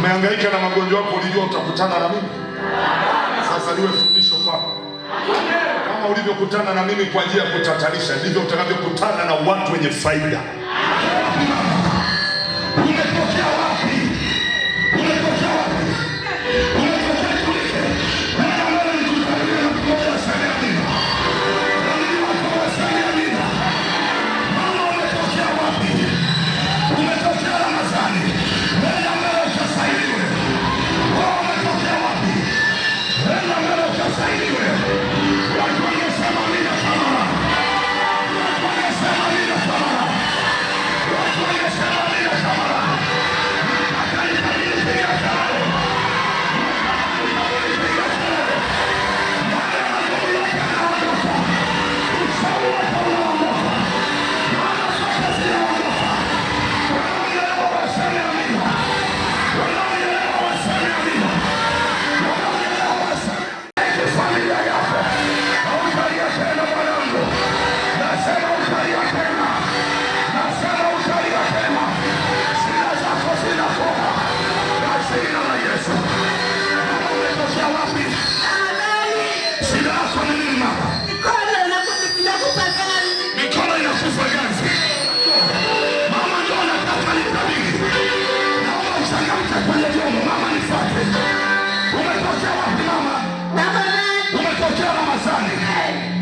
Umehangaika na magonjwa yako, ulijua utakutana na mimi. Sasa liwe fundisho kwako. Kama ulivyokutana na mimi kwa njia ya kutatanisha, ndivyo utakavyokutana na watu wenye faida. Umetokea wapi? Umetokea wapi? Umetokea kulike. Wewe ambaye ulikutana na mmoja sana ya mimi. Mama, umetokea wapi? Umetokea Ramadhani. Wewe ambaye utasaidiwe. Wewe umetokea wapi? Wewe ambaye utasaidiwe. Watu wanasema mimi kama. Watu wanasema mimi kama. Watu wanasema mimi kama.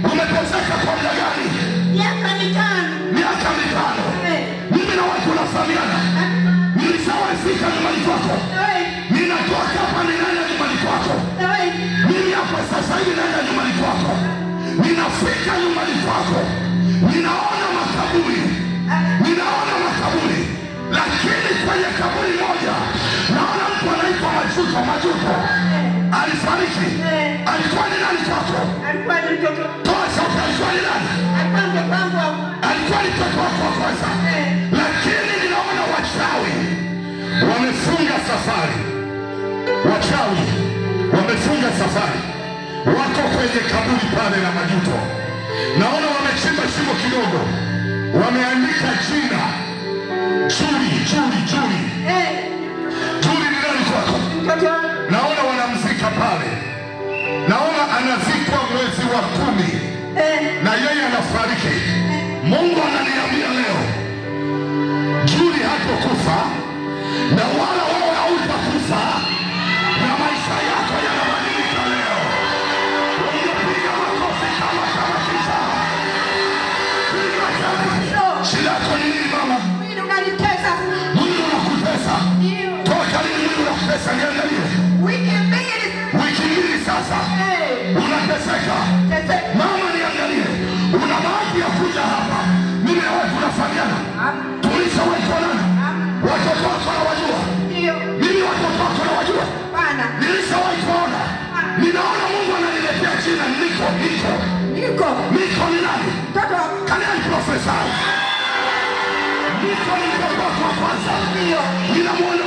Umeteseka kwa muda gani? Miaka mitano. Miaka mitano. Mimi na watu wanafahamiana. Nilishawafika nyumbani kwako. Ninatoka hapa ninaenda nyumbani kwako. Mimi hapa sasa hivi naenda nyumbani kwako. Ninafika nyumbani kwako. Ninaona makaburi. Ninaona makaburi. Lakini kwenye kaburi moja naona mtu anaitwa Majuto. Alifariki. Alikuwa ni nani kwako? Alikuwa ni mtoto. Toa sauti, alikuwa ni nani? Alikuwa ni mtoto wako wa kwanza. Lakini ninaona wachawi wamefunga safari. Wachawi wamefunga safari. Wako kwenye kaburi pale la Majuto. Naona wamechimba shimo kidogo. Wameandika jina. Juli. Juli ni nani kwako? Naona wanamzika pale. Naona anazikwa mwezi wa 10. Na yeye anafariki. Mungu ananiambia leo, Juli hatakufa na wala wewe hautakufa, na maisha yako yanabadilika leo. Unapiga makofi kama kisha. Shida yako ni nini mama? Mwili unanitesa. Mwili unakutesa. Toka lini mwili unakutesa? Niangalie. Wiki mbili sasa. Unateseka. Mama niangalie. Una bahati ya kuja hapa. Mimi na wewe tunafahamiana. Tulishawahi kuonana. Watoto wako nawajua. Mimi watoto wako nawajua. Nilishawahi kuona. Ninaona Mungu ananiletea jina Niko. Niko ni nani? Kanani profesa. Niko ni mtoto wako wa kwanza. Ninamuona